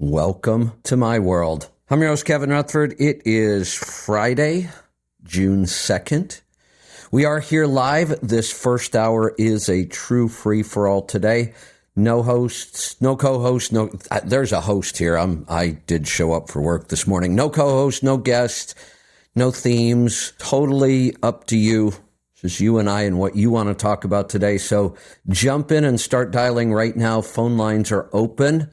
Welcome to my world. I'm your host, Kevin Rutherford. It is Friday, June 2nd. We are here live. This first hour is a true free-for-all today. No hosts, no co-hosts, there's a host here. I did show up for work this morning. No co-host, no guest, no themes. Totally up to you. It's just you and I and what you want to talk about today. So jump in and start dialing right now. Phone lines are open.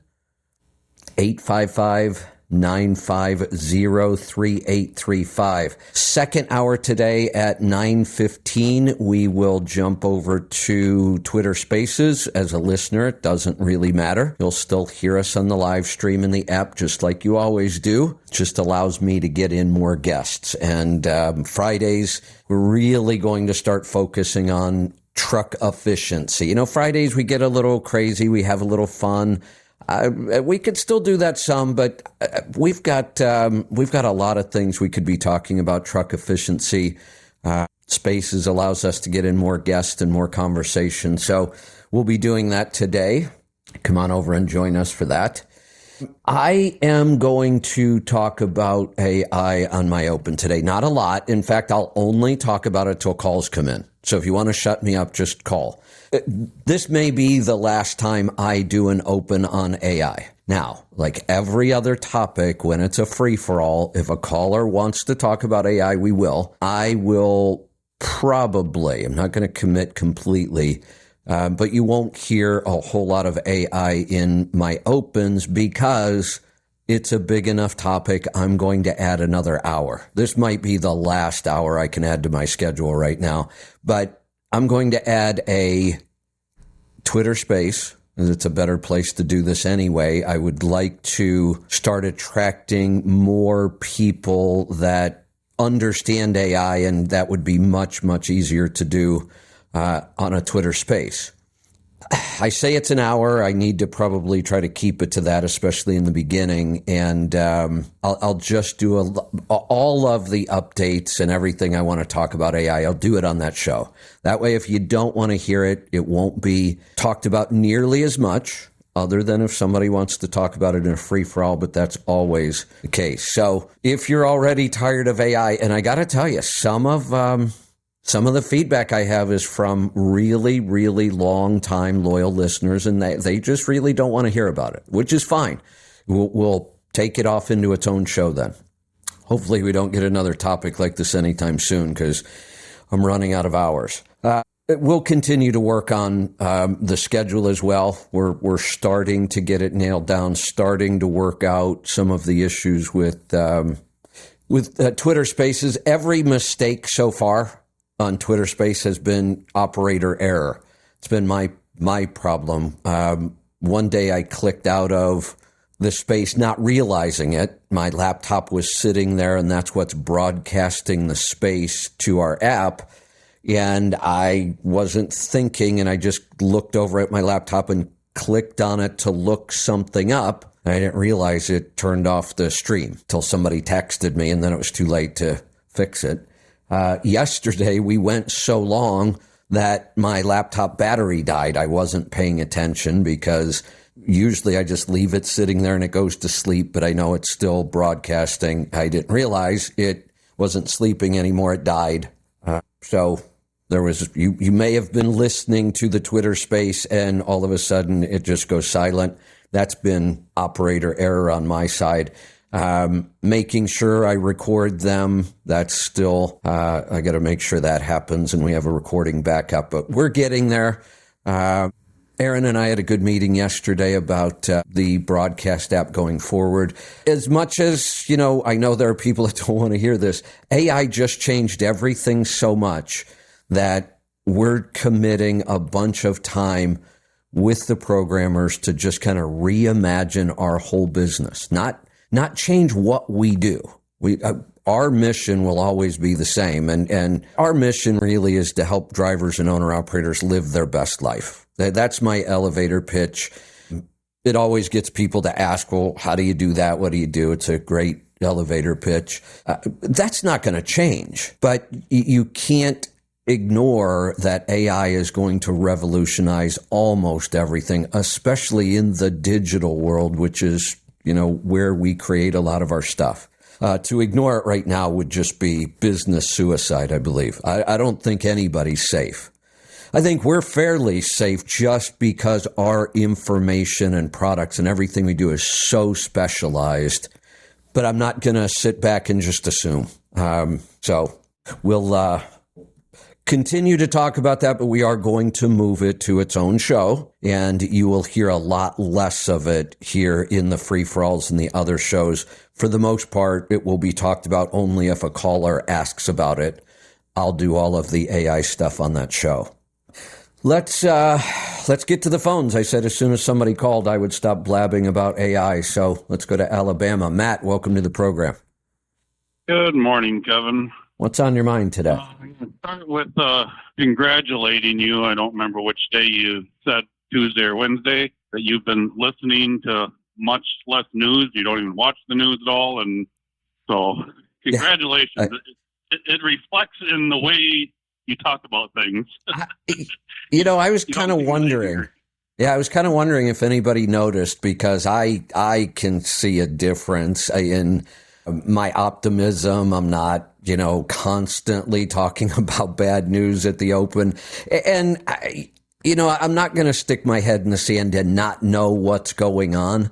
855-950-3835. Second hour today at 9:15, we will jump over to Twitter Spaces. As a listener, it doesn't really matter. You'll still hear us on the live stream in the app just like you always do. It just allows me to get in more guests. And Fridays, we're really going to start focusing on truck efficiency. You know, Fridays we get a little crazy. We have a little fun. We could still do that some, but we've got a lot of things we could be talking about. Truck efficiency, Spaces allows us to get in more guests and more conversation. So we'll be doing that today. Come on over and join us for that. I am going to talk about AI on my open today. Not a lot. In fact, I'll only talk about it till calls come in. So if you want to shut me up, just call. This may be the last time I do an open on AI. Now, like every other topic, when it's a free-for-all, if a caller wants to talk about AI, we will. I will probably, I'm not going to commit completely, but you won't hear a whole lot of AI in my opens because it's a big enough topic. I'm going to add another hour. This might be the last hour I can add to my schedule right now, but I'm going to add a Twitter space. It's a better place to do this anyway. I would like to start attracting more people that understand AI, and that would be much, much easier to do on a Twitter space. I say it's an hour. I need to probably try to keep it to that, especially in the beginning. And I'll just do all of the updates and everything I want to talk about AI. I'll do it on that show. That way, if you don't want to hear it, it won't be talked about nearly as much, other than if somebody wants to talk about it in a free-for-all, but that's always the case. So if you're already tired of AI, and I got to tell you, some of the feedback I have is from really, really long-time loyal listeners, and they just really don't want to hear about it, which is fine. We'll take it off into its own show then. Hopefully we don't get another topic like this anytime soon because I'm running out of hours. We'll continue to work on the schedule as well. We're starting to get it nailed down, starting to work out some of the issues with Twitter Spaces. Every mistake so far on Twitter Space has been operator error. It's been my problem. One day I clicked out of the space, not realizing it. My laptop was sitting there, and that's what's broadcasting the space to our app. And I wasn't thinking, and I just looked over at my laptop and clicked on it to look something up. I didn't realize it turned off the stream till somebody texted me, and then it was too late to fix it. Yesterday, we went so long that my laptop battery died. I wasn't paying attention because usually I just leave it sitting there and it goes to sleep, but I know it's still broadcasting. I didn't realize it wasn't sleeping anymore. It died. So there was, you may have been listening to the Twitter space and all of a sudden it just goes silent. That's been operator error on my side. Making sure I record them. That's still, I got to make sure that happens and we have a recording backup, but we're getting there. Aaron and I had a good meeting yesterday about the broadcast app going forward. As much as, I know there are people that don't want to hear this. AI just changed everything so much that we're committing a bunch of time with the programmers to just kind of reimagine our whole business, not change what we do. Our mission will always be the same. And our mission really is to help drivers and owner operators live their best life. That's my elevator pitch. It always gets people to ask, well, how do you do that? What do you do? It's a great elevator pitch. That's not going to change, but you can't ignore that AI is going to revolutionize almost everything, especially in the digital world, which is where we create a lot of our stuff. To ignore it right now would just be business suicide, I believe. I don't think anybody's safe. I think we're fairly safe just because our information and products and everything we do is so specialized. But I'm not going to sit back and just assume. So we'll continue to talk about that, but we are going to move it to its own show, and you will hear a lot less of it here in the free-for-alls and the other shows. For the most part, it will be talked about only if a caller asks about it. I'll do all of the AI stuff on that show. Let's get to the phones. I said as soon as somebody called, I would stop blabbing about AI. So let's go to Alabama. Matt, welcome to the program. Good morning, Kevin. What's on your mind today? I'm going to start with congratulating you. I don't remember which day you said, Tuesday or Wednesday, that you've been listening to much less news. You don't even watch the news at all. And so congratulations. Yeah, it reflects in the way you talk about things. I was kind of wondering. Yeah, I was kind of wondering if anybody noticed, because I can see a difference in my optimism. I'm not, constantly talking about bad news at the open. And, I'm not going to stick my head in the sand and not know what's going on.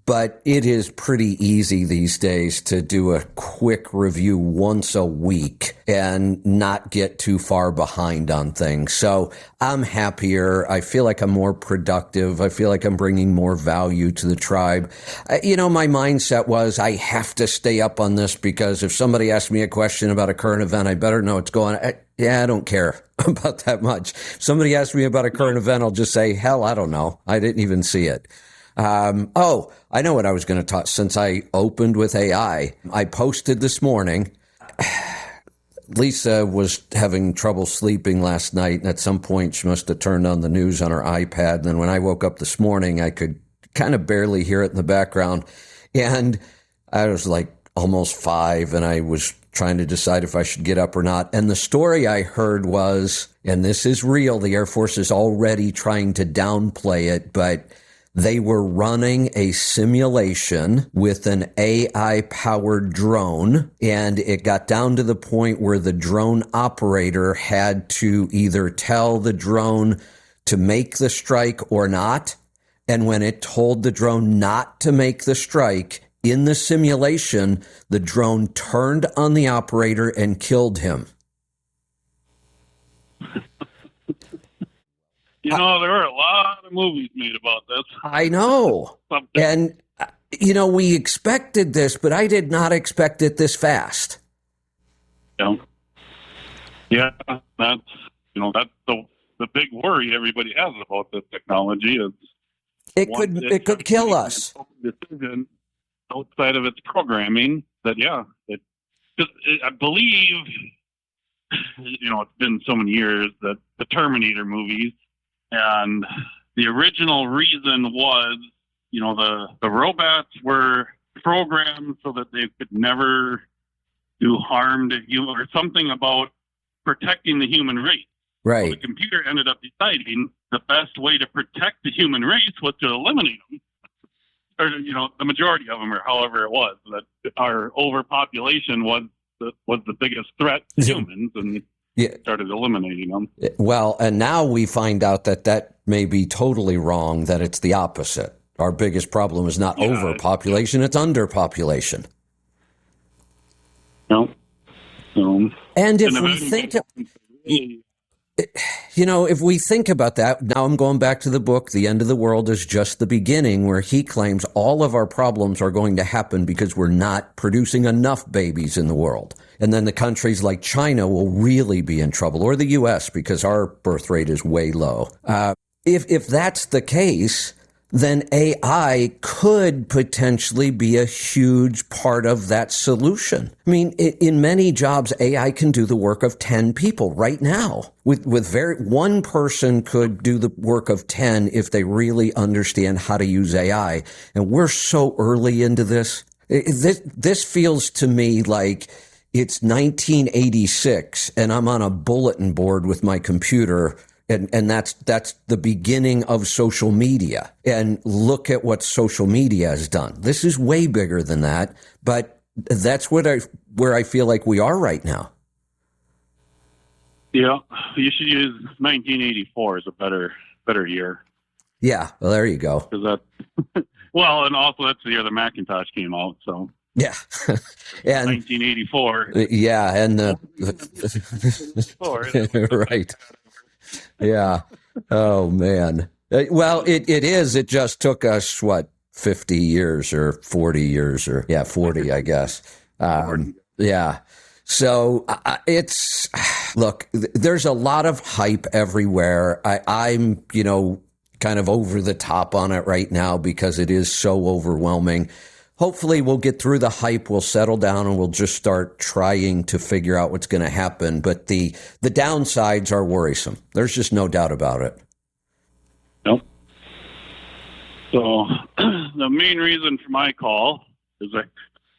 But it is pretty easy these days to do a quick review once a week and not get too far behind on things. So I'm happier. I feel like I'm more productive. I feel like I'm bringing more value to the tribe. My mindset was I have to stay up on this, because if somebody asks me a question about a current event, I better know what's going on. I don't care about that much. If somebody asks me about a current event, I'll just say, hell, I don't know. I didn't even see it. I know what I was going to talk. Since I opened with AI, I posted this morning. Lisa was having trouble sleeping last night, and at some point she must have turned on the news on her iPad. And then when I woke up this morning, I could kind of barely hear it in the background. And I was like almost 5, and I was trying to decide if I should get up or not. And the story I heard was, and this is real, the Air Force is already trying to downplay it, but they were running a simulation with an AI-powered drone, and it got down to the point where the drone operator had to either tell the drone to make the strike or not. And when it told the drone not to make the strike, in the simulation, the drone turned on the operator and killed him. There are a lot of movies made about this. I know. And, we expected this, but I did not expect it this fast. Yeah, that's the big worry everybody has about this technology is it could kill us. Decision outside of its programming. That I believe it's been so many years that the Terminator movies. And the original reason was, the robots were programmed so that they could never do harm to human, or something about protecting the human race. Right. So the computer ended up deciding the best way to protect the human race was to eliminate them, or the majority of them, or however it was. That our overpopulation was the biggest threat to humans, and started eliminating them. Well, and now we find out that may be totally wrong, that it's the opposite. Our biggest problem is not overpopulation, it's underpopulation. No. And if we think... if we think about that, now I'm going back to the book, The End of the World is Just the Beginning, where he claims all of our problems are going to happen because we're not producing enough babies in the world. And then the countries like China will really be in trouble, or the U.S., because our birth rate is way low. If that's the case, then AI could potentially be a huge part of that solution. I mean, in many jobs, AI can do the work of 10 people right now. One person could do the work of 10 if they really understand how to use AI. And we're so early into this. This feels to me like it's 1986 and I'm on a bulletin board with my computer And that's the beginning of social media. And look at what social media has done. This is way bigger than that, but that's where I feel like we are right now. Yeah, you should use 1984 as a better year. Yeah, well, there you go. Because well, and also that's the year the Macintosh came out. So yeah, and 1984. Yeah, and right. Yeah. Oh man. Well, it is. It just took us 50 years or 40 years or 40, I guess. Yeah. So look, there's a lot of hype everywhere. I'm, kind of over the top on it right now because it is so overwhelming. Hopefully we'll get through the hype, we'll settle down, and we'll just start trying to figure out what's going to happen. But the downsides are worrisome. There's just no doubt about it. Nope. So the main reason for my call is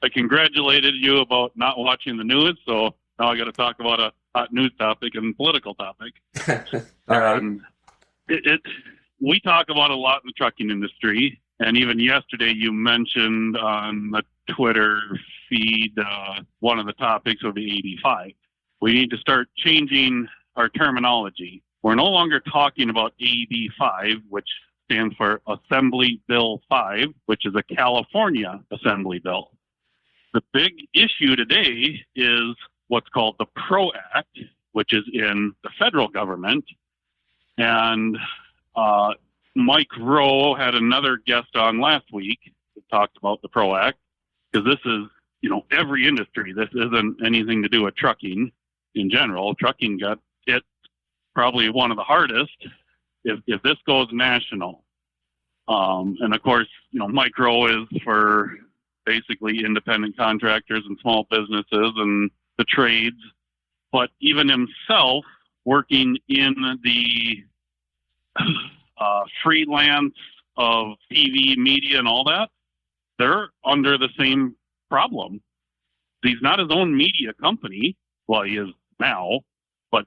I congratulated you about not watching the news, so now I got to talk about a hot news topic and political topic. All right. We talk about a lot in the trucking industry, and even yesterday you mentioned on the Twitter feed one of the topics of the 85. We need to start changing our terminology. We're no longer talking about AB5, which stands for Assembly Bill 5, which is a California Assembly Bill. The big issue today is what's called the PRO Act, which is in the federal government. And Mike Rowe had another guest on last week that talked about the PRO Act, because this is, every industry. This isn't anything to do with trucking in general. Trucking got hit probably one of the hardest if this goes national. And of course, Mike Rowe is for basically independent contractors and small businesses and the trades, but even himself working in the freelance of TV, media, and all that, they're under the same problem. He's not his own media company. Well, he is now, but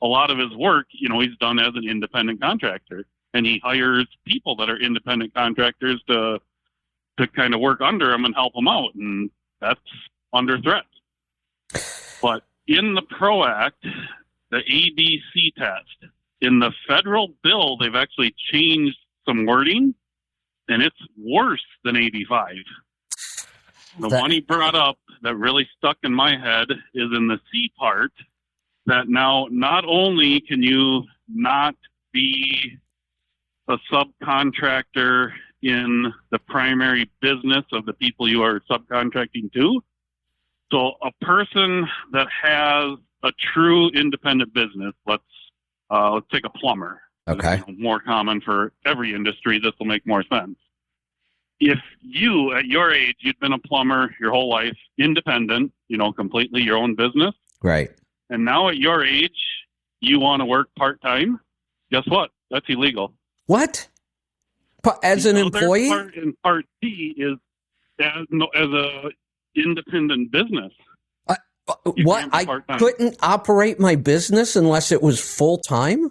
a lot of his work, he's done as an independent contractor, and he hires people that are independent contractors to kind of work under him and help him out, and that's under threat. But in the PRO Act, the ABC test, in the federal bill, they've actually changed some wording, and it's worse than 85. The one he brought up that really stuck in my head is in the C part, that now not only can you not be a subcontractor in the primary business of the people you are subcontracting to. So a person that has a true independent business, let's take a plumber. Okay. More common for every industry. This will make more sense. If you, at your age, you'd been a plumber your whole life, independent, completely your own business. Right. And now at your age, you want to work part-time, guess what? That's illegal. What? As an employee? Part C is as a independent business. What? I couldn't operate my business unless it was full-time?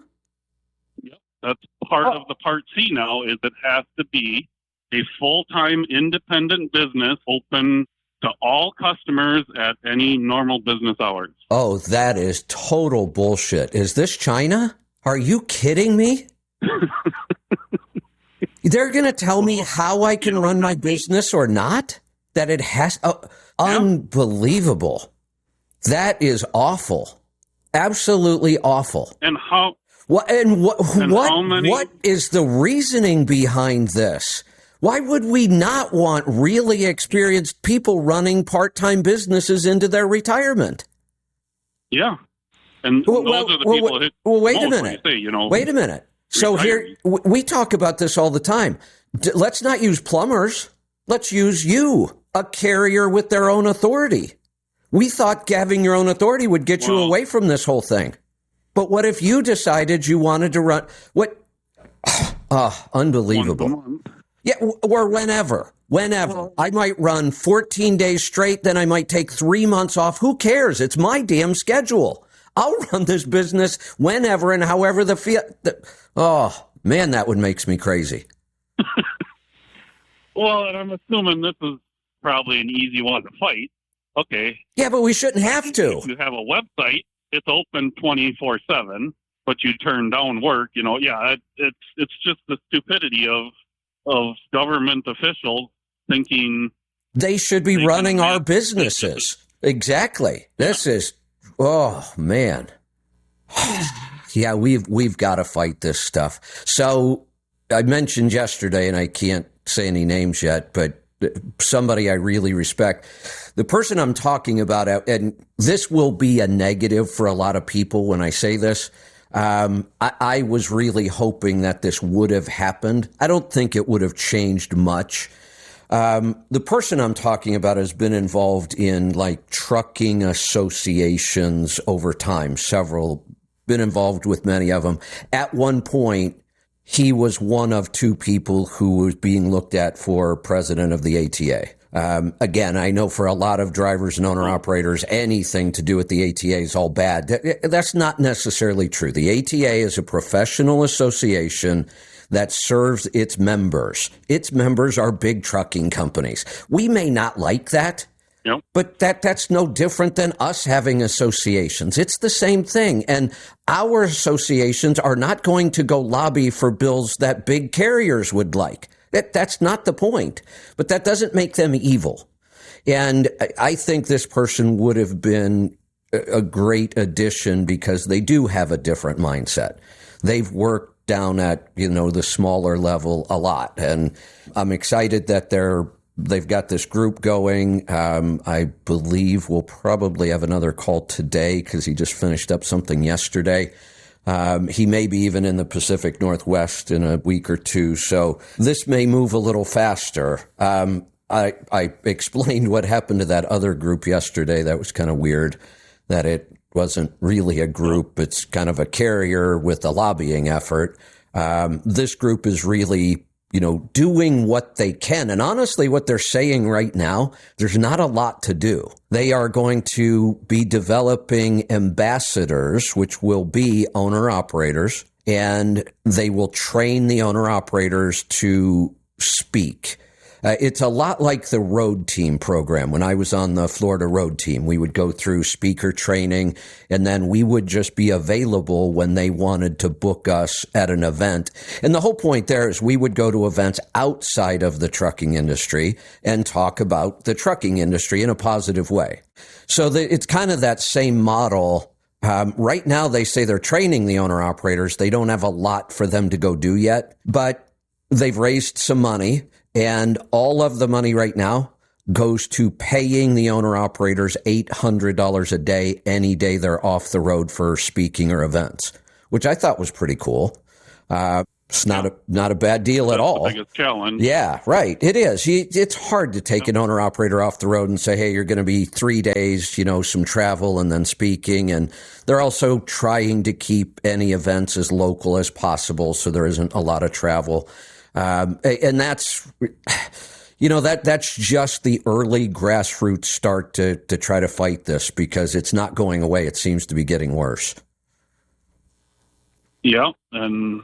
Yep. That's part of the Part C now, is it has to be a full-time independent business open to all customers at any normal business hours. Oh, that is total bullshit. Is this China? Are you kidding me? They're going to tell me how I can run my business or not? That it has... Unbelievable. That is awful. Absolutely awful. And how... What is the reasoning behind this? Why would we not want really experienced people running part-time businesses into their retirement? Yeah. And those are the people that... Wait a minute. Wait a minute. So here, we talk about this all the time. Let's not use plumbers. Let's use you, a carrier with their own authority. We thought having your own authority would get you away from this whole thing. But what if you decided you wanted to run? What? Unbelievable. Yeah, or whenever. I might run 14 days straight, then I might take 3 months off. Who cares? It's my damn schedule. I'll run this business whenever and however oh, man, that would makes me crazy. Well, and I'm assuming this is probably an easy one to fight. Okay. Yeah, but we shouldn't have to. If you have a website, it's open 24/7, but you turn down work. It's just the stupidity of government officials thinking they should be running our businesses. Exactly. This is, oh man. Yeah, we've got to fight this stuff. So I mentioned yesterday, and I can't say any names yet, but somebody I really respect, the person I'm talking about, and this will be a negative for a lot of people when I say this. I was really hoping that this would have happened. I don't think it would have changed much. The person I'm talking about has been involved in like trucking associations over time, been involved with many of them. At one point, he was one of two people who was being looked at for president of the ATA. Again, I know for a lot of drivers and owner-operators, anything to do with the ATA is all bad. That's not necessarily true. The ATA is a professional association that serves its members. Its members are big trucking companies. We may not like that, yep, but that's no different than us having associations. It's the same thing. And our associations are not going to go lobby for bills that big carriers would like. That's not the point. But that doesn't make them evil. And I think this person would have been a great addition because they do have a different mindset. They've worked down at, the smaller level a lot. And I'm excited that they've got this group going. I believe we'll probably have another call today because he just finished up something yesterday. He may be even in the Pacific Northwest in a week or two. So this may move a little faster. I explained what happened to that other group yesterday. That was kind of weird that it wasn't really a group. It's kind of a carrier with a lobbying effort. This group is really, doing what they can. And honestly, what they're saying right now, there's not a lot to do. They are going to be developing ambassadors, which will be owner-operators, and they will train the owner-operators to speak. It's a lot like the road team program. When I was on the Florida road team, we would go through speaker training, and then we would just be available when they wanted to book us at an event. And the whole point there is we would go to events outside of the trucking industry and talk about the trucking industry in a positive way. So it's kind of that same model. Right now, they say they're training the owner-operators. They don't have a lot for them to go do yet, but they've raised some money. And all of the money right now goes to paying the owner-operators $800 a day any day they're off the road for speaking or events, which I thought was pretty cool. It's not a bad deal at all. That's the biggest challenge. Yeah, right. It is. It's hard to take an owner-operator off the road and say, hey, you're going to be 3 days, some travel and then speaking. And they're also trying to keep any events as local as possible so there isn't a lot of travel. And that's, that's just the early grassroots start to try to fight this because it's not going away. It seems to be getting worse. Yeah. And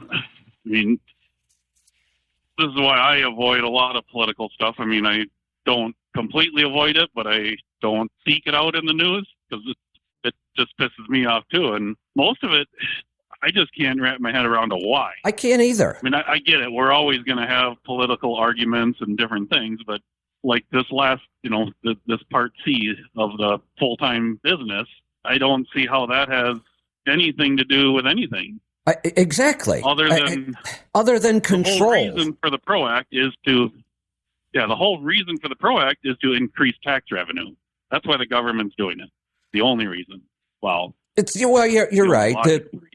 this is why I avoid a lot of political stuff. I don't completely avoid it, but I don't seek it out in the news because it just pisses me off too. And most of it, I just can't wrap my head around a why. I can't either. I get it. We're always going to have political arguments and different things, but like this last, this part C of the full-time business, I don't see how that has anything to do with anything. Exactly. Other than control. The whole reason for the PRO Act is to increase tax revenue. That's why the government's doing it. The only reason. You're right.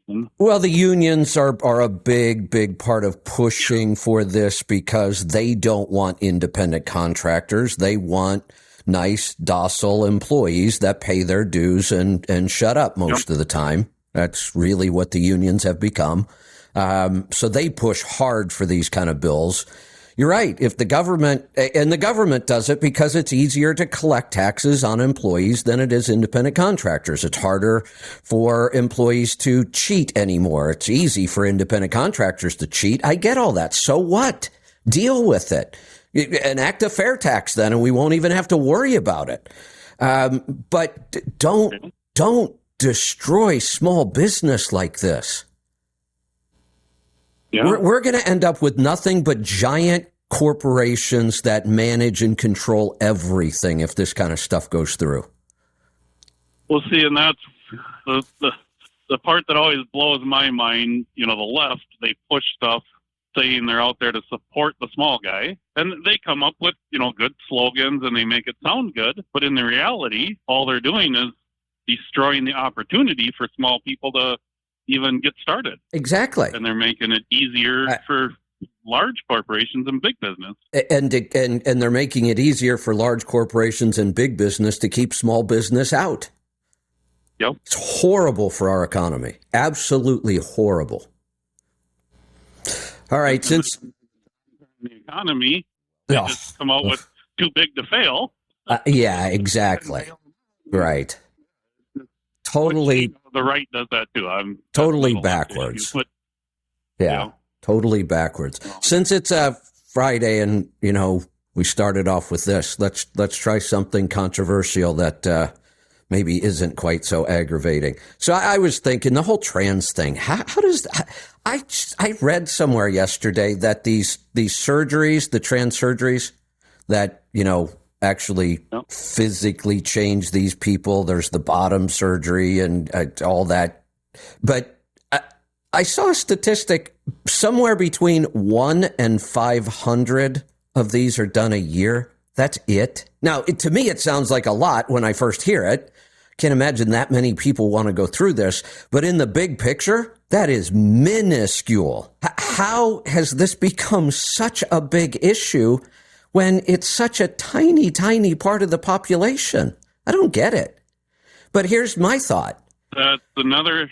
The unions are a big part of pushing for this because they don't want independent contractors. They want nice, docile employees that pay their dues and shut up most of the time. That's really what the unions have become. So they push hard for these kind of bills. You're right. If the government does it because it's easier to collect taxes on employees than it is independent contractors. It's harder for employees to cheat anymore. It's easy for independent contractors to cheat. I get all that. So what? Deal with it. Enact a fair tax then, and we won't even have to worry about it. But don't destroy small business like this. Yeah. We're going to end up with nothing but giant corporations that manage and control everything if this kind of stuff goes through. Well, see, and that's the part that always blows my mind. The left, they push stuff saying they're out there to support the small guy, and they come up with, good slogans and they make it sound good. But in the reality, all they're doing is destroying the opportunity for small people to even get started. Exactly. And they're making it easier for large corporations and big business. And they're making it easier for large corporations and big business to keep small business out. Yep. It's horrible for our economy. Absolutely horrible. All right, since the economy, they just come out with too big to fail. Yeah, exactly. Right. Totally. The right does that too. I'm totally backwards. Yeah, totally backwards. Since it's a Friday and, we started off with this, let's try something controversial that maybe isn't quite so aggravating. So I was thinking the whole trans thing. How does I read somewhere yesterday that these surgeries, the trans surgeries that, actually physically change these people. There's the bottom surgery and all that. But I saw a statistic somewhere between 1 and 500 of these are done a year. That's it. Now, to me, it sounds like a lot when I first hear it. Can't imagine that many people want to go through this. But in the big picture, that is minuscule. How has this become such a big issue when it's such a tiny, tiny part of the population? I don't get it. But here's my thought. That's another.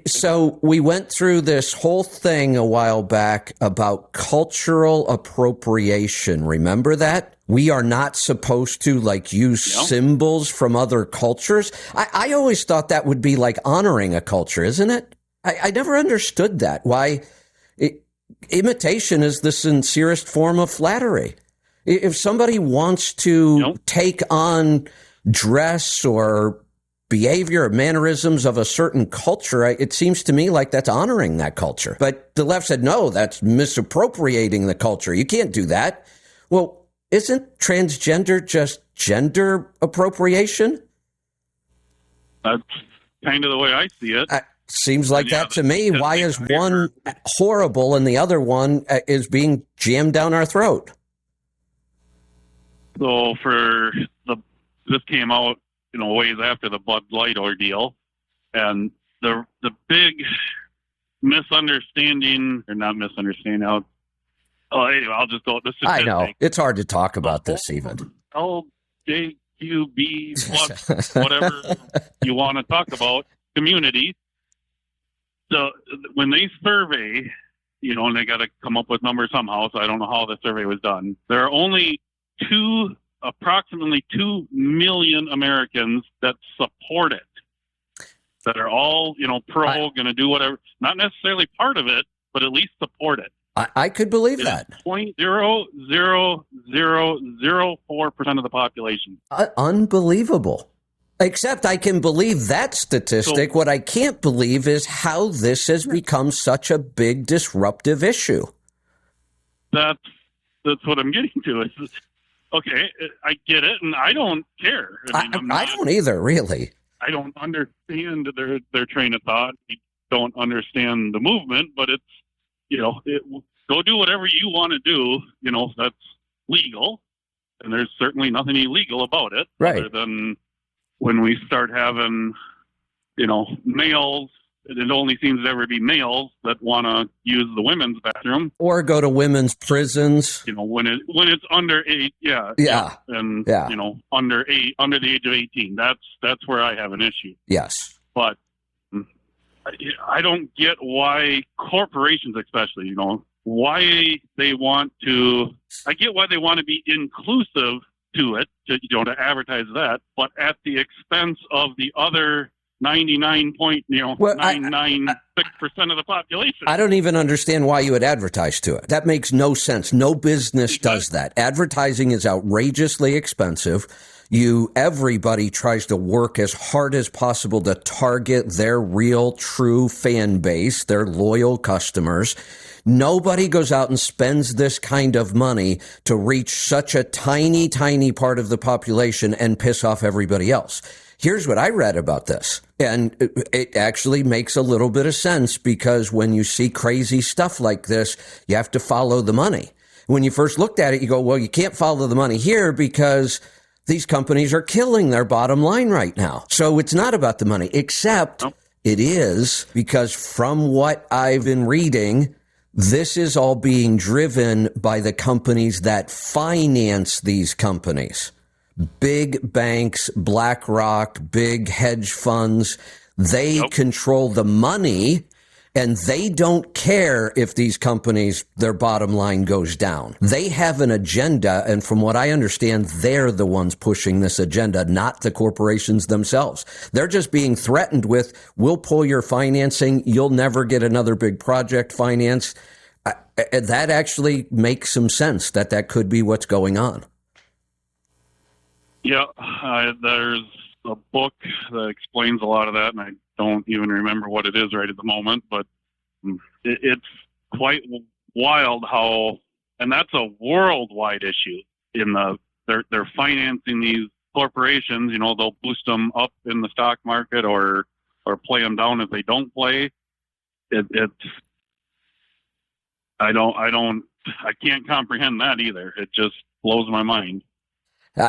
So we went through this whole thing a while back about cultural appropriation. Remember that? We are not supposed to use symbols from other cultures. I always thought that would be like honoring a culture, isn't it? I never understood that. Why imitation is the sincerest form of flattery. If somebody wants to take on dress or behavior or mannerisms of a certain culture, it seems to me like that's honoring that culture. But the left said, no, that's misappropriating the culture. You can't do that. Well, isn't transgender just gender appropriation? That's kind of the way I see it. Seems like that to me. Why is one horrible and the other one is being jammed down our throat? So this came out, ways after the Bud Light ordeal, and the big misunderstanding, or not misunderstanding. Anyway, I'll just go. I know it's hard to talk about this even. LJQB plus whatever you want to talk about community. So when they survey, and they got to come up with numbers somehow. So I don't know how the survey was done. There are only approximately 2 million Americans that support it, that are all, pro, going to do whatever, not necessarily part of it, but at least support it. I could believe that. 0.00004% of the population. Unbelievable. Except I can believe that statistic. What I can't believe is how this has become such a big disruptive issue. That's what I'm getting to. Okay, I get it, and I don't care. I don't either, really. I don't understand their train of thought. I don't understand the movement, but it's, go do whatever you want to do. That's legal, and there's certainly nothing illegal about it. Right. Other than when we start having, males, it only seems to ever be males that want to use the women's bathroom or go to women's prisons. When it's under 8, yeah, and under the age of 18, that's where I have an issue. Yes, but I don't get why corporations, especially, why they want to. I get why they want to be inclusive to it, to advertise that, but at the expense of the other 99.996% of the population. I don't even understand why you would advertise to it. That makes no sense. No business does that. Advertising is outrageously expensive. Everybody tries to work as hard as possible to target their real, true fan base, their loyal customers. Nobody goes out and spends this kind of money to reach such a tiny, tiny part of the population and piss off everybody else. Here's what I read about this, and it actually makes a little bit of sense, because when you see crazy stuff like this, you have to follow the money. When you first looked at it, you go, well, you can't follow the money here because these companies are killing their bottom line right now. So it's not about the money, except it is, because from what I've been reading, this is all being driven by the companies that finance these companies. Big banks, BlackRock, big hedge funds, they control the money, and they don't care if these companies, their bottom line goes down. They have an agenda, and from what I understand, they're the ones pushing this agenda, not the corporations themselves. They're just being threatened with, we'll pull your financing, you'll never get another big project financed. That actually makes some sense, that could be what's going on. Yeah, there's a book that explains a lot of that, and I don't even remember what it is right at the moment, but it's quite wild how, and that's a worldwide issue. They're financing these corporations. They'll boost them up in the stock market or play them down if they don't play. I can't comprehend that either. It just blows my mind.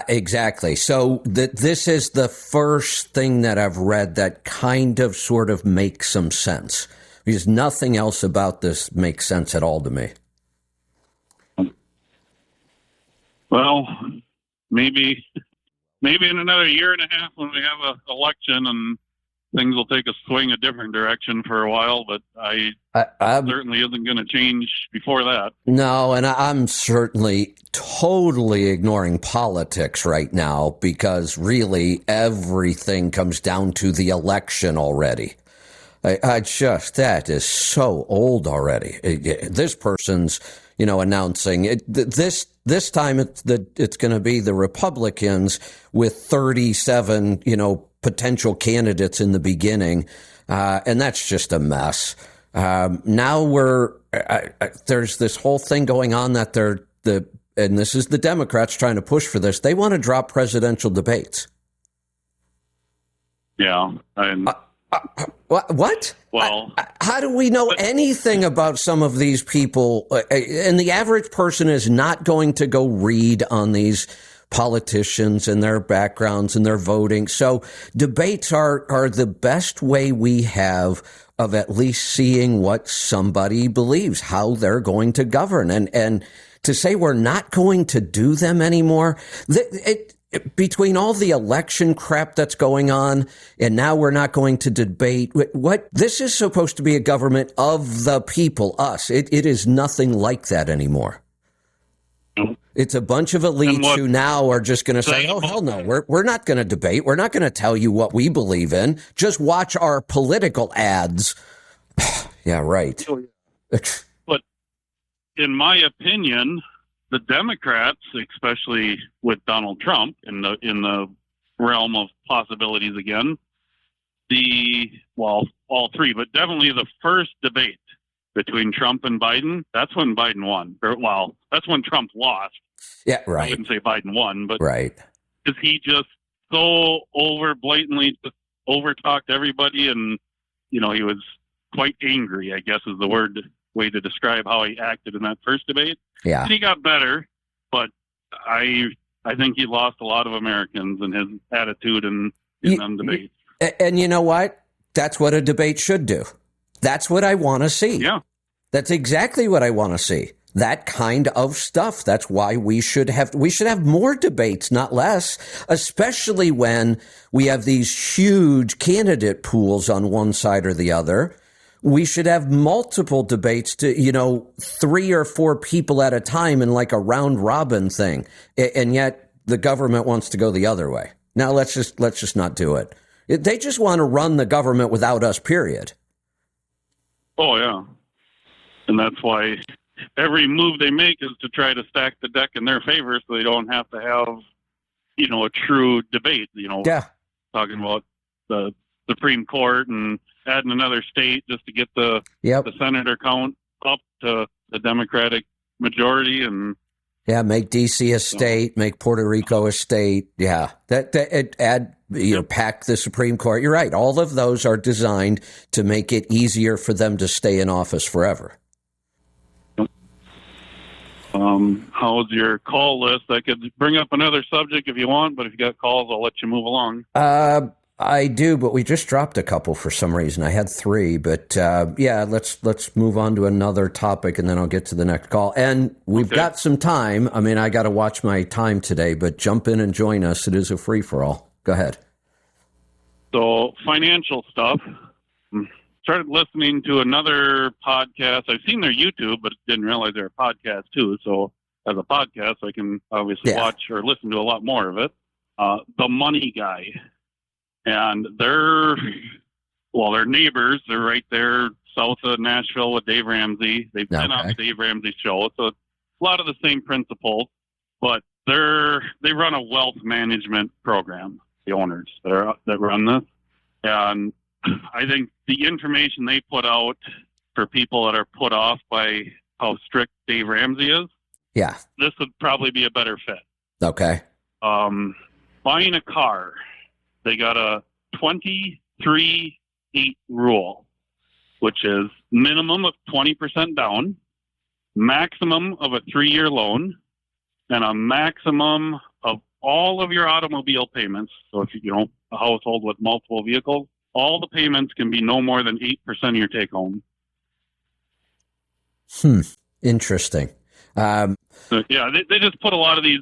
Exactly. So this is the first thing that I've read that kind of sort of makes some sense, because nothing else about this makes sense at all to me. Well, maybe in another year and a half when we have an election and things will take a swing a different direction for a while, but I certainly isn't going to change before that. No, and I'm certainly totally ignoring politics right now, because really everything comes down to the election already. That is so old already. This person's, announcing it. This time it's going to be the Republicans with 37, potential candidates in the beginning, and that's just a mess. Now there's this whole thing going on that and this is the Democrats trying to push for this. They want to drop presidential debates. Yeah. What? Well, how do we know anything about some of these people? And the average person is not going to go read on these politicians and their backgrounds and their voting. So debates are the best way we have of at least seeing what somebody believes, how they're going to govern. And to say we're not going to do them anymore, between all the election crap that's going on, and now we're not going to debate this is supposed to be a government of the people, us. It is nothing like that anymore. It's a bunch of elites who now are just going to say, oh, hell no, we're not going to debate. We're not going to tell you what we believe in. Just watch our political ads. Yeah, right. But in my opinion, the Democrats, especially with Donald Trump in the realm of possibilities again, all three, but definitely the first debate between Trump and Biden, that's when Biden won. That's when Trump lost. Yeah, right. I wouldn't say Biden won, but right. Because he just so blatantly over-talked everybody, and, he was quite angry, I guess is the way to describe how he acted in that first debate. Yeah. And he got better, but I think he lost a lot of Americans in his attitude in them debates. And you know what? That's what a debate should do. That's what I want to see. Yeah. That's exactly what I want to see. That kind of stuff. That's why we should have more debates, not less, especially when we have these huge candidate pools on one side or the other. We should have multiple debates to, 3 or 4 people at a time in like a round robin thing. And yet the government wants to go the other way. Now let's just not do it. They just want to run the government without us, period. Oh, yeah. And that's why every move they make is to try to stack the deck in their favor so they don't have to have, a true debate, Yeah. talking about the Supreme Court and adding another state just to get the senator count up to the Democratic majority. And make DC a state, make Puerto Rico a state. Yeah, pack the Supreme Court. You're right. All of those are designed to make it easier for them to stay in office forever. How's your call list? I could bring up another subject if you want, but if you got calls, I'll let you move along. I do, but we just dropped a couple for some reason. I had 3, but let's move on to another topic, and then I'll get to the next call. And we've got some time. I mean, I got to watch my time today, but jump in and join us. It is a free-for-all. Go ahead. So, financial stuff. Started listening to another podcast. I've seen their YouTube, but didn't realize they're a podcast too. So, as a podcast, I can obviously watch or listen to a lot more of it. The Money Guy. And they're neighbors. They're right there south of Nashville with Dave Ramsey. They've been on the Dave Ramsey show. So it's a lot of the same principles, but they run a wealth management program, the owners that run this. And I think the information they put out for people that are put off by how strict Dave Ramsey is, this would probably be a better fit. Okay. Buying a car. They got a 23-8 rule, which is minimum of 20% down, maximum of a 3-year loan, and a maximum of all of your automobile payments. So if you a household with multiple vehicles, all the payments can be no more than 8% of your take home. Interesting. So, they just put a lot of these,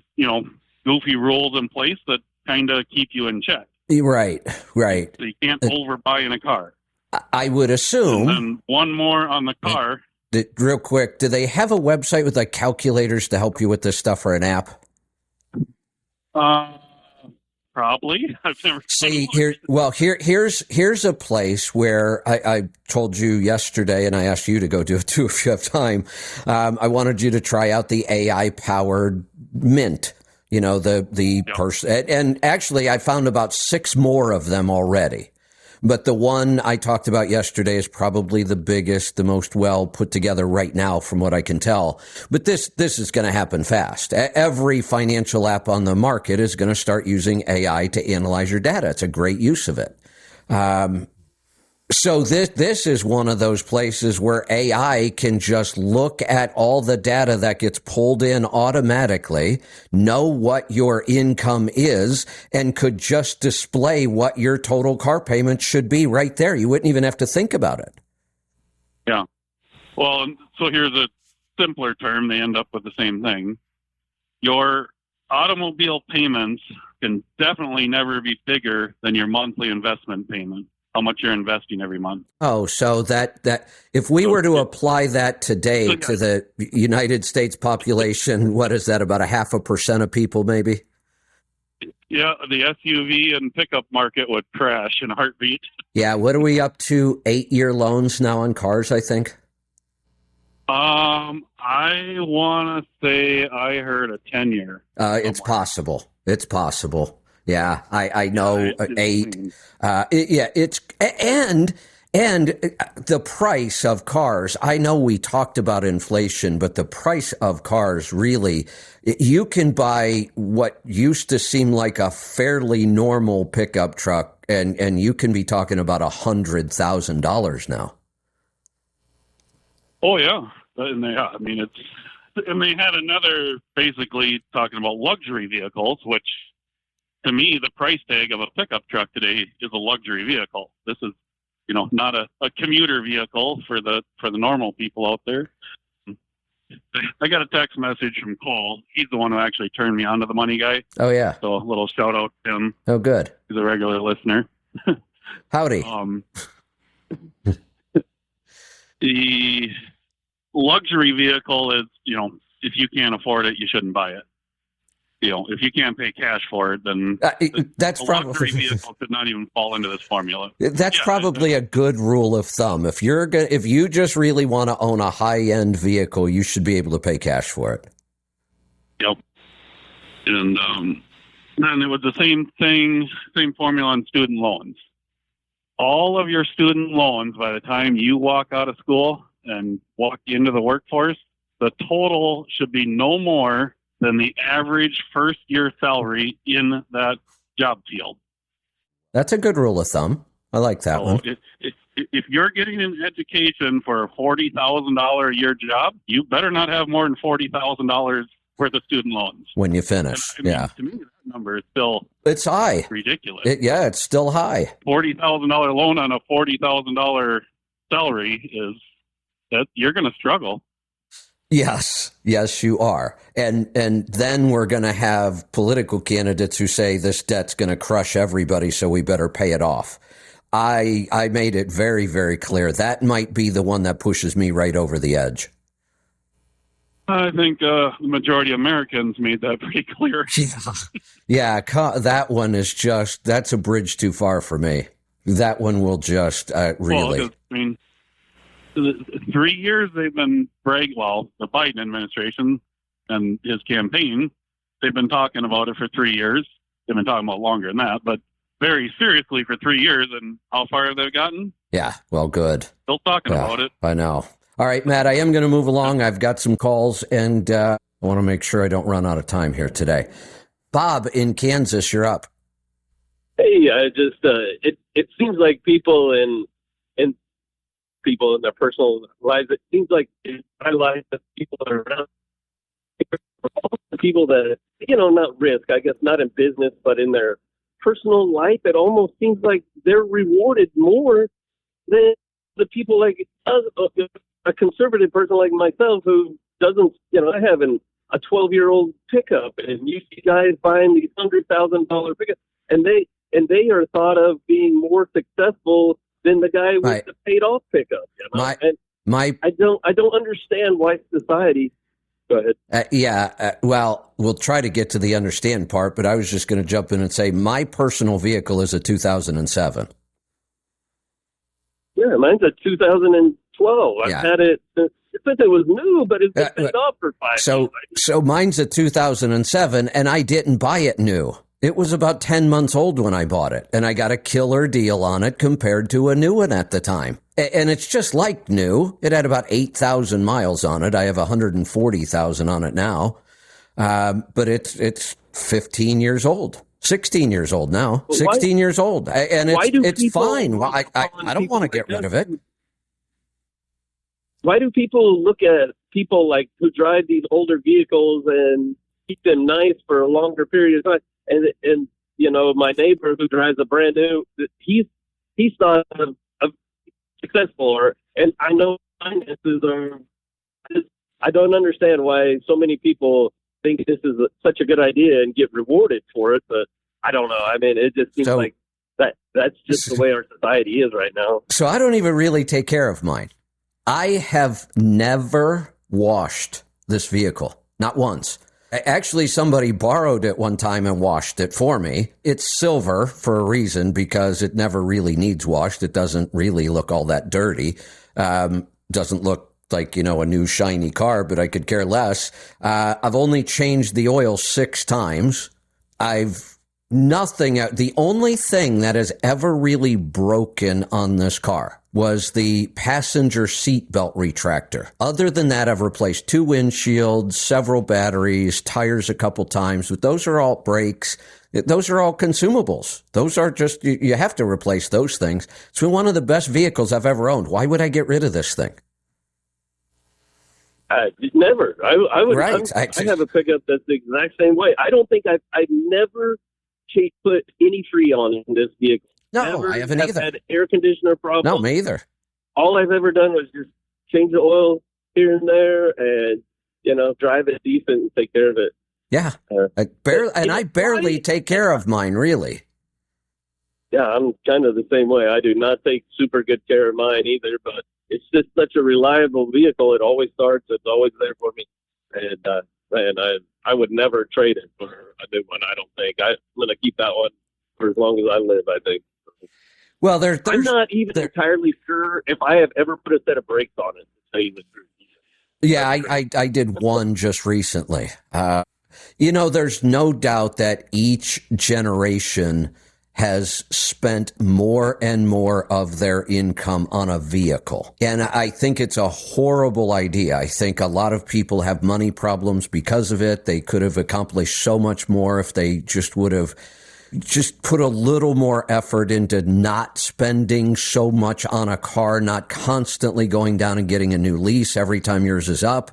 goofy rules in place that kind of keep you in check. Right. So you can't overbuy in a car. I would assume. And then one more on the car. Real quick, do they have a website with like calculators to help you with this stuff, or an app? Probably. I've never See here. Well, here's a place where I told you yesterday, and I asked you to go do it too if you have time. I wanted you to try out the AI powered Mint. The person, and actually I found about 6 more of them already. But the one I talked about yesterday is probably the biggest, the most well put together right now from what I can tell. But this is going to happen fast. Every financial app on the market is going to start using AI to analyze your data. It's a great use of it. So this is one of those places where AI can just look at all the data that gets pulled in automatically, know what your income is, and could just display what your total car payment should be right there. You wouldn't even have to think about it. Yeah. Well, so here's a simpler term. They end up with the same thing. Your automobile payments can definitely never be bigger than your monthly investment payment. How much you're investing every month. Oh, so that if we were to apply that today to the United States population, what is that, about 0.5% of people maybe? Yeah, the SUV and pickup market would crash in a heartbeat. Yeah, what are we up to? 8-year loans now on cars, I think? I want to say I heard a 10-year. It's possible. It's possible. Yeah, I know 8. And the price of cars. I know we talked about inflation, but the price of cars really, you can buy what used to seem like a fairly normal pickup truck, and you can be talking about $100,000 now. Oh yeah, and they had another basically talking about luxury vehicles, which. To me, the price tag of a pickup truck today is a luxury vehicle. This is, not a commuter vehicle for the normal people out there. I got a text message from Cole. He's the one who actually turned me on to the Money Guy. Oh, yeah. So a little shout out to him. Oh, good. He's a regular listener. Howdy. The luxury vehicle is, if you can't afford it, you shouldn't buy it. If you can't pay cash for it, then that's a probably luxury vehicle could not even fall into this formula. That's probably a good rule of thumb. If you just really want to own a high-end vehicle, you should be able to pay cash for it. Yep. And then it was the same formula on student loans. All of your student loans, by the time you walk out of school and walk into the workforce, the total should be no more than the average first-year salary in that job field. That's a good rule of thumb. I like that one. If you're getting an education for a $40,000 a year job, you better not have more than $40,000 worth of student loans when you finish. Yeah. To me, that number is still high. Ridiculous. It's still high. $40,000 loan on a $40,000 salary you're going to struggle. Yes, you are. And then we're going to have political candidates who say this debt's going to crush everybody, so we better pay it off. I made it very, very clear. That might be the one that pushes me right over the edge. I think the majority of Americans made that pretty clear. Yeah, that one is that's a bridge too far for me. That one will just really. Well, 3 years they've been bragging, the Biden administration and his campaign, they've been talking about it for 3 years. They've been talking about longer than that, but very seriously for 3 years. And how far have they gotten? Yeah, well, good. Still talking about it. I know. All right, Matt, I am going to move along. I've got some calls, and I want to make sure I don't run out of time here today. Bob in Kansas, you're up. Hey, I just it seems like people in people in their personal lives, it seems like in my life that people that are around, people that, not risk, I guess not in business, but in their personal life, it almost seems like they're rewarded more than the people like us, a conservative person like myself who doesn't, I have a 12-year-old pickup, and you see guys buying these $100,000 pickup, and they are thought of being more successful than the guy with the paid-off pickup. I don't understand why society. Go ahead. Well, we'll try to get to the understand part, but I was just going to jump in and say my personal vehicle is a 2007. Yeah, mine's a 2012. I've had it since it was new, but it's been paid off for 5 years. So mine's a 2007, and I didn't buy it new. It was about 10 months old when I bought it, and I got a killer deal on it compared to a new one at the time. And it's just like new. It had about 8,000 miles on it. I have 140,000 on it now. But it's 15 years old, 16 years old now, 16 years old. And it's fine. Well, I don't want to get rid of it. Why do people look at people like who drive these older vehicles and keep them nice for a longer period of time? And my neighbor who drives a brand new, he's thought of successful, and I know finances are. I don't understand why so many people think this is such a good idea and get rewarded for it, but I don't know. I mean, it just seems like that's just the way our society is right now. So I don't even really take care of mine. I have never washed this vehicle, not once. Actually, somebody borrowed it one time and washed it for me. It's silver for a reason because it never really needs washed. It doesn't really look all that dirty. Doesn't look like, a new shiny car, but I could care less. I've only changed the oil 6 times. The only thing that has ever really broken on this car was the passenger seat belt retractor. Other than that, I've replaced 2 windshields, several batteries, tires a couple times, but those are all brakes. Those are all consumables. Those are just, you have to replace those things. It's been one of the best vehicles I've ever owned. Why would I get rid of this thing? Never. I would. Right. I have a pickup that's the exact same way. I don't think I've never put any freon in this vehicle. No, I haven't either. Had air conditioner problems. No, me either. All I've ever done was just change the oil here and there, and drive it decent and take care of it. Yeah, I barely take care of mine, really. Yeah, I'm kind of the same way. I do not take super good care of mine either, but it's just such a reliable vehicle. It always starts. It's always there for me, and I would never trade it for a new one. I don't think I'm going to keep that one for as long as I live. I think. Well, I'm not even entirely sure if I have ever put a set of brakes on it. To tell you the truth. Yeah, I did one just recently. There's no doubt that each generation has spent more and more of their income on a vehicle. And I think it's a horrible idea. I think a lot of people have money problems because of it. They could have accomplished so much more if they just would have just put a little more effort into not spending so much on a car, not constantly going down and getting a new lease every time yours is up.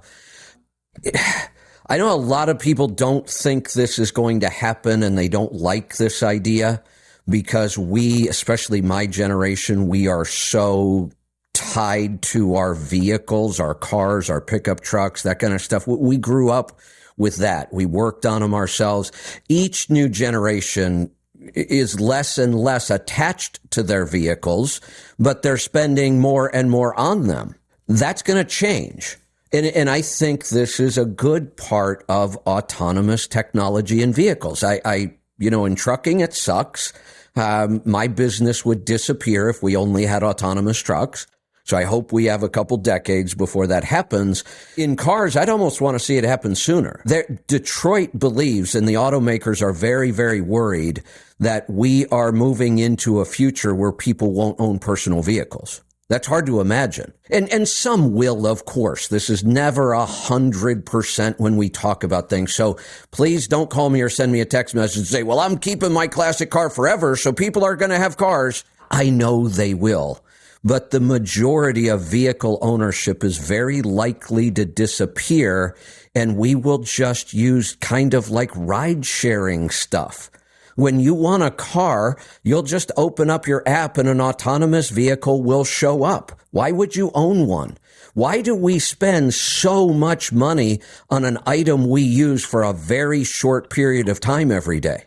I know a lot of people don't think this is going to happen and they don't like this idea because we, especially my generation, we are so tied to our vehicles, our cars, our pickup trucks, that kind of stuff. We grew up with that. We worked on them ourselves. Each new generation is less and less attached to their vehicles, but they're spending more and more on them. That's going to change. And I think this is a good part of autonomous technology in vehicles. In trucking, it sucks. My business would disappear if we only had autonomous trucks. So I hope we have a couple decades before that happens. In cars, I'd almost want to see it happen sooner. Detroit believes, and the automakers are very, very worried, that we are moving into a future where people won't own personal vehicles. That's hard to imagine. And some will, of course. This is never 100% when we talk about things. So please don't call me or send me a text message and say, well, I'm keeping my classic car forever, so people are going to have cars. I know they will. But the majority of vehicle ownership is very likely to disappear, and we will just use kind of like ride-sharing stuff. When you want a car, you'll just open up your app and an autonomous vehicle will show up. Why would you own one? Why do we spend so much money on an item we use for a very short period of time every day?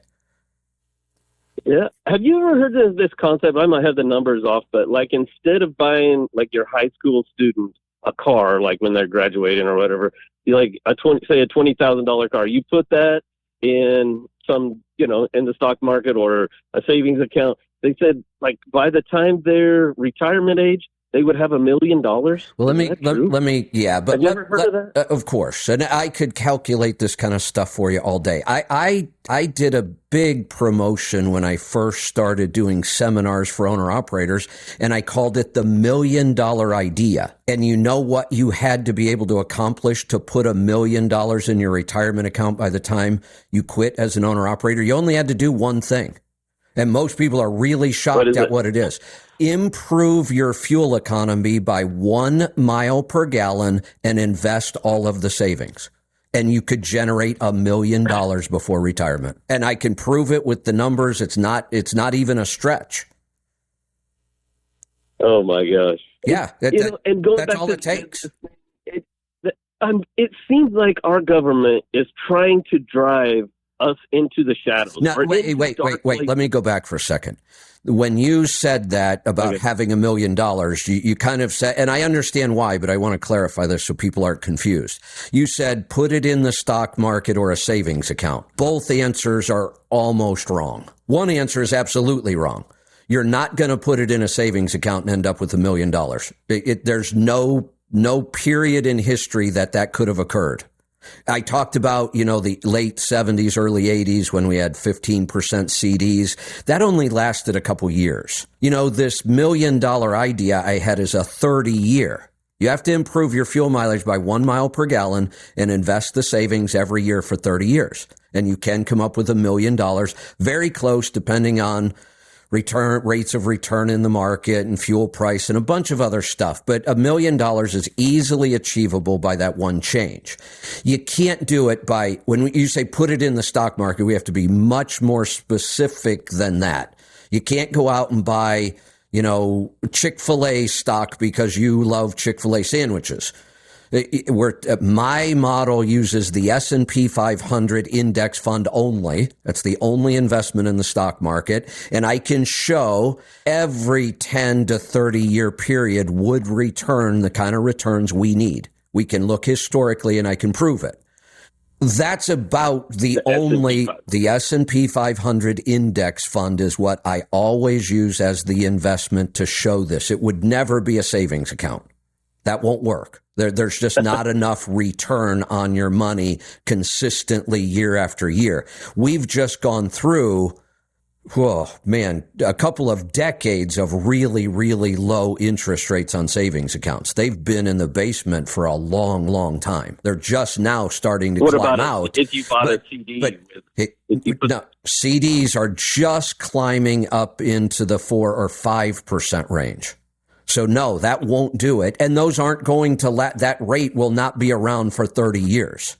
Yeah. Have you ever heard of this concept? I might have the numbers off, but like instead of buying like your high school student a car, like when they're graduating or whatever, you like a $20,000 car, you put that in some, in the stock market or a savings account. They said like by the time they're retirement age, they would have $1 million. Well, let me, yeah, but have you ever heard of that? Of course. And I could calculate this kind of stuff for you all day. I did a big promotion when I first started doing seminars for owner operators, and I called it the $1 million idea. And you know what you had to be able to accomplish to put $1 million in your retirement account by the time you quit as an owner operator? You only had to do one thing. And most people are really shocked at what it is. Improve your fuel economy by 1 mile per gallon and invest all of the savings. And you could generate $1 million before retirement. And I can prove it with the numbers. It's not even a stretch. Oh my gosh. Yeah. And going that's back all to it takes. It seems like our government is trying to drive us into the shadows. Now, wait. Let me go back for a second. When you said that about having $1 million, you kind of said, and I understand why, but I want to clarify this so people aren't confused. You said put it in the stock market or a savings account. Both answers are almost wrong. One answer is absolutely wrong. You're not going to put it in a savings account and end up with $1 million. There's no period in history that could have occurred. I talked about, the late 70s, early 80s when we had 15% CDs. That only lasted a couple years. This $1 million idea I had is a 30-year. You have to improve your fuel mileage by 1 mile per gallon and invest the savings every year for 30 years. And you can come up with $1 million, very close depending on rates of return in the market and fuel price and a bunch of other stuff. But $1 million is easily achievable by that one change. You can't do it by, when you say put it in the stock market, we have to be much more specific than that. You can't go out and buy, Chick-fil-A stock because you love Chick-fil-A sandwiches. My model uses the S&P 500 index fund only. That's the only investment in the stock market. And I can show every 10 to 30 year period would return the kind of returns we need. We can look historically and I can prove it. That's about the S&P 500 index fund is what I always use as the investment to show this. It would never be a savings account. That won't work. There's just not enough return on your money consistently year after year. We've just gone through, a couple of decades of really, really low interest rates on savings accounts. They've been in the basement for a long, long time. They're just now starting to climb out. If you bought a CD? CDs are just climbing up into the 4 or 5% range. So no, that won't do it. And those aren't going to that rate will not be around for 30 years.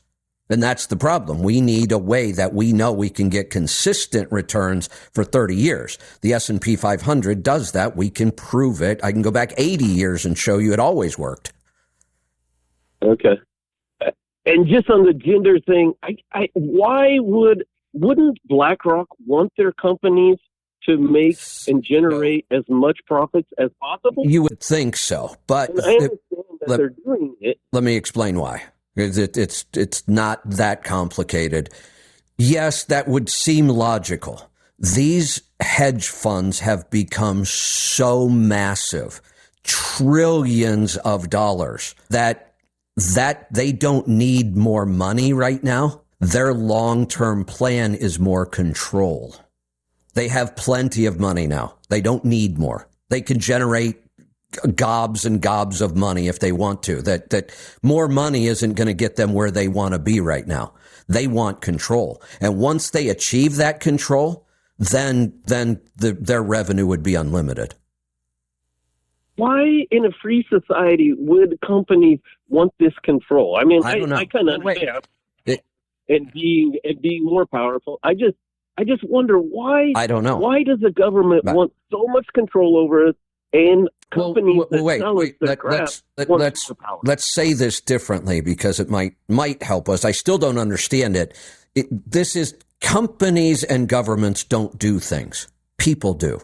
And that's the problem. We need a way that we know we can get consistent returns for 30 years. The S&P 500 does that. We can prove it. I can go back 80 years and show you it always worked. Okay. And just on the gender thing, why wouldn't BlackRock want their companies to make and generate as much profits as possible? You would think so, but and I understand that they're doing it. Let me explain why. It's not that complicated. Yes, that would seem logical. These hedge funds have become so massive, trillions of dollars, that they don't need more money right now. Their long-term plan is more control. They have plenty of money now. They don't need more. They can generate gobs and gobs of money if they want to. That more money isn't going to get them where they want to be right now. They want control. And once they achieve that control, then their revenue would be unlimited. Why in a free society would companies want this control? I mean, I kind of understand and being more powerful. I just wonder why. I don't know. Why does the government want so much control over it, and companies let's say this differently because it might help us. I still don't understand it. This is companies and governments don't do things. People do.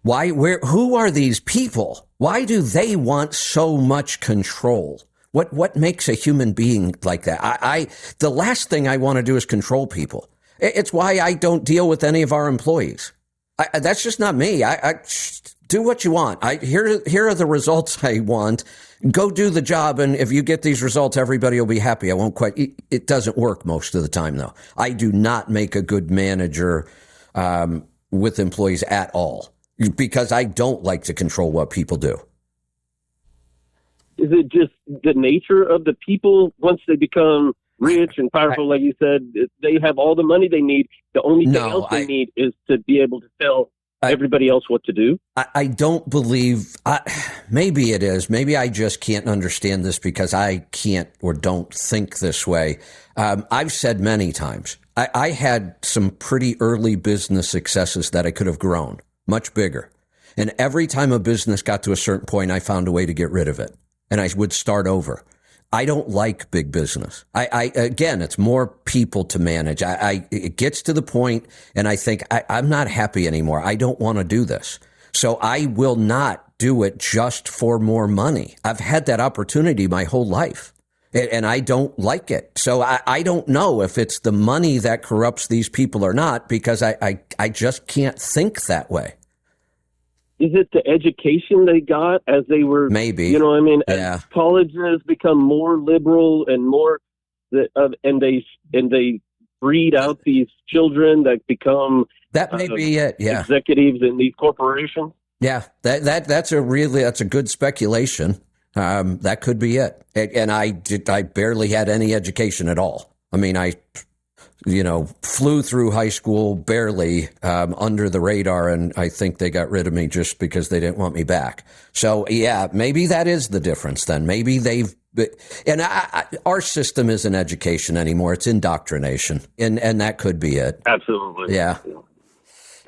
Why? Who are these people? Why do they want so much control? What makes a human being like that? The last thing I want to do is control people. It's why I don't deal with any of our employees. That's just not me. I do what you want. Here are the results I want. Go do the job, and if you get these results, everybody will be happy. I won't quite. It doesn't work most of the time, though. I do not make a good manager with employees at all because I don't like to control what people do. Is it just the nature of the people once they become rich and powerful, like you said, they have all the money they need. The only thing else they need is to be able to tell everybody else what to do. I don't believe, maybe it is. Maybe I just can't understand this because I can't or don't think this way. I've said many times, I had some pretty early business successes that I could have grown much bigger. And every time a business got to a certain point, I found a way to get rid of it. And I would start over. I don't like big business. Again, it's more people to manage. It gets to the point and I think I'm not happy anymore. I don't want to do this. So I will not do it just for more money. I've had that opportunity my whole life and I don't like it. So I don't know if it's the money that corrupts these people or not, because I just can't think that way. Is it the education they got as they were, maybe, you know what I mean? As colleges become more liberal and more, and they breed out these children that become that may be it. Yeah, executives in these corporations. Yeah, that's a good speculation. That could be it. And I barely had any education at all. I mean, I flew through high school barely under the radar, and I think they got rid of me just because they didn't want me back. So, yeah, maybe that is the difference then. Maybe our system isn't education anymore. It's indoctrination, and that could be it. Absolutely. Yeah.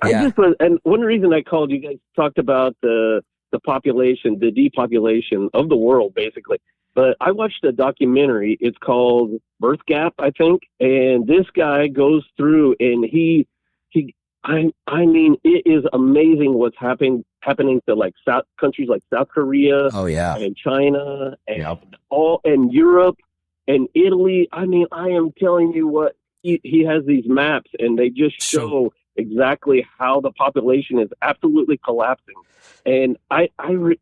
And one reason I called you guys talked about the population, the depopulation of the world, basically. But I watched a documentary. It's called Birth Gap, I think. And this guy goes through and I mean, it is amazing what's happening to like countries like South Korea Oh, yeah. and China and Yep. and Europe and Italy. I mean, I am telling you what, he has these maps and they just show exactly how the population is absolutely collapsing. And I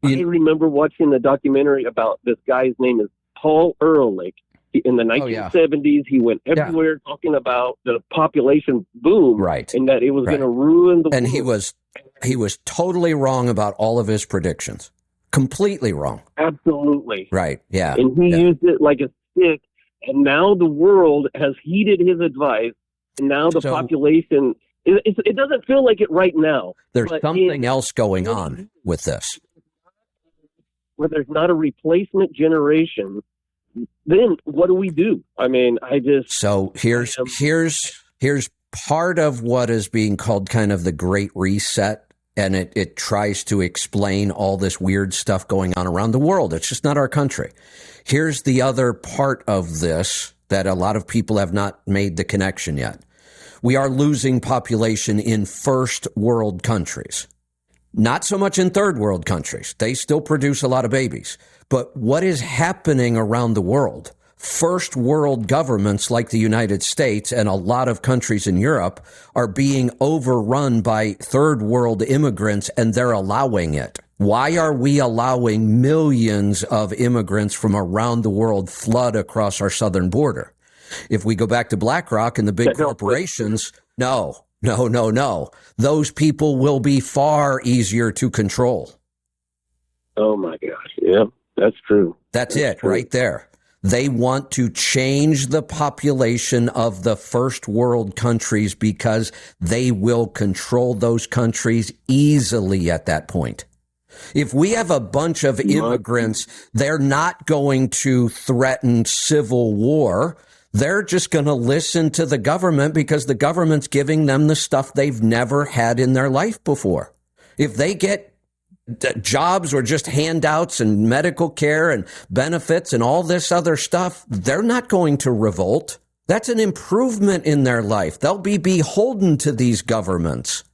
remember watching the documentary about this guy's name is Paul Ehrlich. In the 1970s, he went everywhere talking about the population boom, Right. and that it was going to ruin the And world. he was totally wrong about all of his predictions. Completely wrong. Absolutely. Right. Yeah. And he used it like a stick, and now the world has heeded his advice, and now the population, it doesn't feel like it right now. There's something else going on with this. Where there's not a replacement generation, then what do we do? I mean, So here's part of what is being called kind of the Great Reset, and it tries to explain all this weird stuff going on around the world. It's just not our country. Here's the other part of this that a lot of people have not made the connection yet. We are losing population in first world countries. Not so much in third world countries. They still produce a lot of babies. But what is happening around the world? First world governments like the United States and a lot of countries in Europe are being overrun by third world immigrants, and they're allowing it. Why are we allowing millions of immigrants from around the world flood across our southern border? If we go back to BlackRock and the big corporations, no. Those people will be far easier to control. Oh my gosh. Yeah, that's true. That's it right there. They want to change the population of the first world countries because they will control those countries easily at that point. If we have a bunch of immigrants, they're not going to threaten civil war. They're just going to listen to the government because the government's giving them the stuff they've never had in their life before. If they get jobs or just handouts and medical care and benefits and all this other stuff, they're not going to revolt. That's an improvement in their life. They'll be beholden to these governments.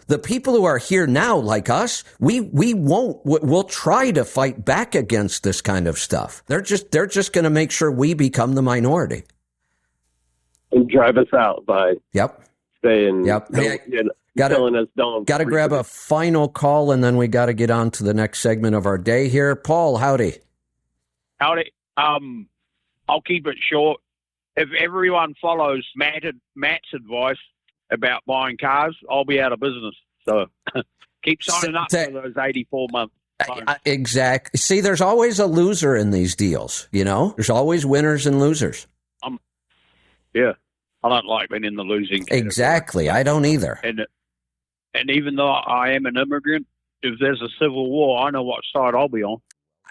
The people who are here now, like us, we'll try to fight back against this kind of stuff. They're just going to make sure we become the minority. And drive us out by saying, telling us don't. Got to grab a final call, and then we got to get on to the next segment of our day here. Paul, howdy. Howdy. I'll keep it short. If everyone follows Matt's advice about buying cars, I'll be out of business. So keep signing up for those 84-month loans. Exactly. See, there's always a loser in these deals, you know? There's always winners and losers. Yeah. I don't like being in the losing category. Exactly. I don't either. And even though I am an immigrant, if there's a civil war, I know what side I'll be on.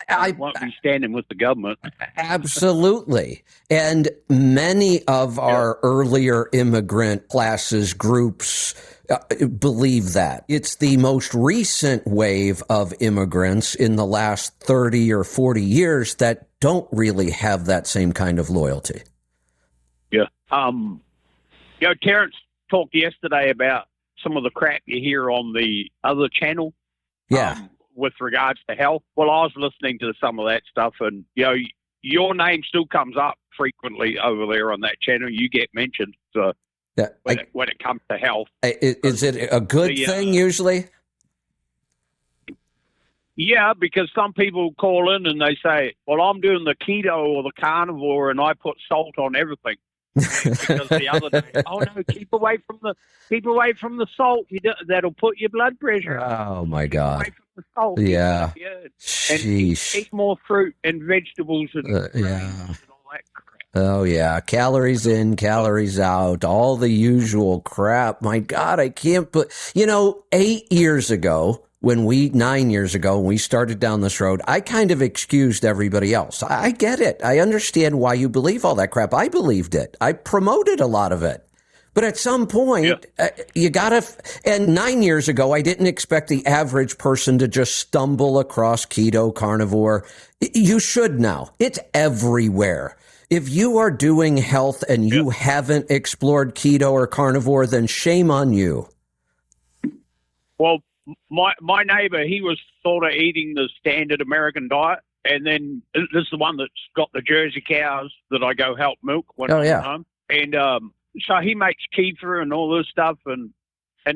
I won't be standing with the government. Absolutely. And many of our earlier immigrant classes, groups, believe that. It's the most recent wave of immigrants in the last 30 or 40 years that don't really have that same kind of loyalty. Yeah. Terrence talked yesterday about some of the crap you hear on the other channel. Yeah. With regards to health. Well, I was listening to some of that stuff, and your name still comes up frequently over there on that channel. You get mentioned when it comes to health. Is it a good thing usually? Yeah, because some people call in and they say, "Well, I'm doing the keto or the carnivore, and I put salt on everything." Because the other day, oh no, keep away from the salt. That'll put your blood pressure up. Oh my God! Away from the salt. Yeah. And eat more fruit and vegetables and and all that crap. Oh yeah, calories in, calories out, all the usual crap. My God, I can't. But 9 years ago, when we started down this road, I kind of excused everybody else. I get it. I understand why you believe all that crap. I believed it. I promoted a lot of it. But at some point, you gotta, and 9 years ago, I didn't expect the average person to just stumble across keto, carnivore. You should now. It's everywhere. If you are doing health and you haven't explored keto or carnivore, then shame on you. Well, my neighbor, he was sort of eating the standard American diet. And then this is the one that's got the Jersey cows that I go help milk when I'm home. And so he makes kefir and all this stuff. And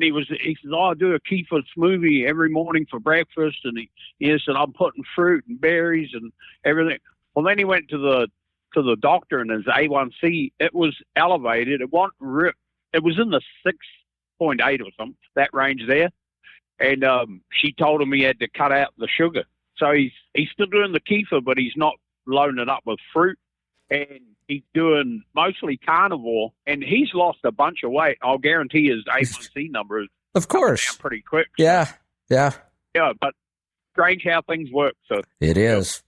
he says, I do a kefir smoothie every morning for breakfast. And he said, I'm putting fruit and berries and everything. Well, then he went to the doctor, and his A1C, it was elevated. It was in the 6.8 or something, that range there. And she told him he had to cut out the sugar. So he's still doing the kefir, but he's not loading it up with fruit. And he's doing mostly carnivore, and he's lost a bunch of weight. I'll guarantee his A1C number is of course down pretty quick. Yeah. But strange how things work. So it is.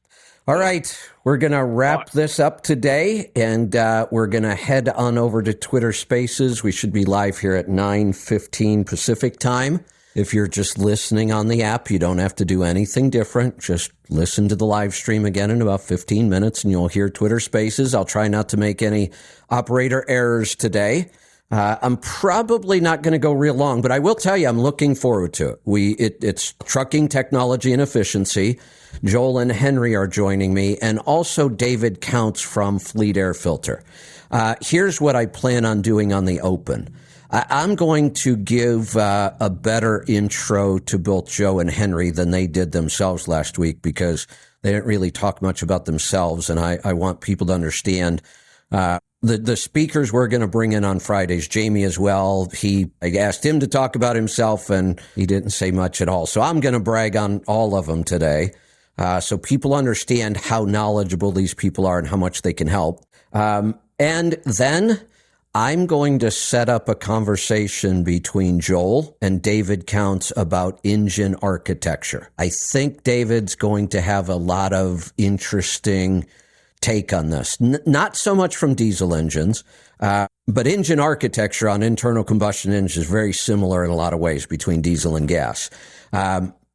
All right, we're going to wrap this up today, and we're going to head on over to Twitter Spaces. We should be live here at 9:15 Pacific time. If you're just listening on the app, you don't have to do anything different. Just listen to the live stream again in about 15 minutes, and you'll hear Twitter Spaces. I'll try not to make any operator errors today. I'm probably not going to go real long, but I will tell you I'm looking forward to it. It's trucking technology and efficiency. Joel and Henry are joining me, and also David Counts from Fleet Air Filter. Here's what I plan on doing on the open. I'm going to give a better intro to both Joe and Henry than they did themselves last week, because they didn't really talk much about themselves, and I want people to understand the speakers we're going to bring in on Fridays, Jamie as well. I asked him to talk about himself, and he didn't say much at all. So I'm going to brag on all of them today, so people understand how knowledgeable these people are and how much they can help. And then I'm going to set up a conversation between Joel and David Counts about engine architecture. I think David's going to have a lot of interesting take on this. Not so much from diesel engines, but engine architecture on internal combustion engines is very similar in a lot of ways between diesel and gas.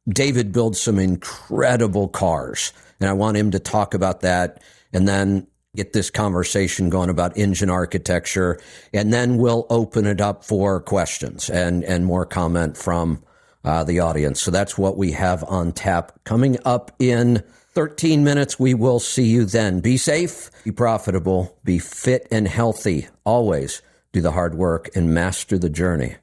David builds some incredible cars, and I want him to talk about that, and then get this conversation going about engine architecture, and then we'll open it up for questions and more comment from the audience. So that's what we have on tap coming up in 13 minutes. We will see you then. Be safe, be profitable, be fit and healthy. Always do the hard work and master the journey.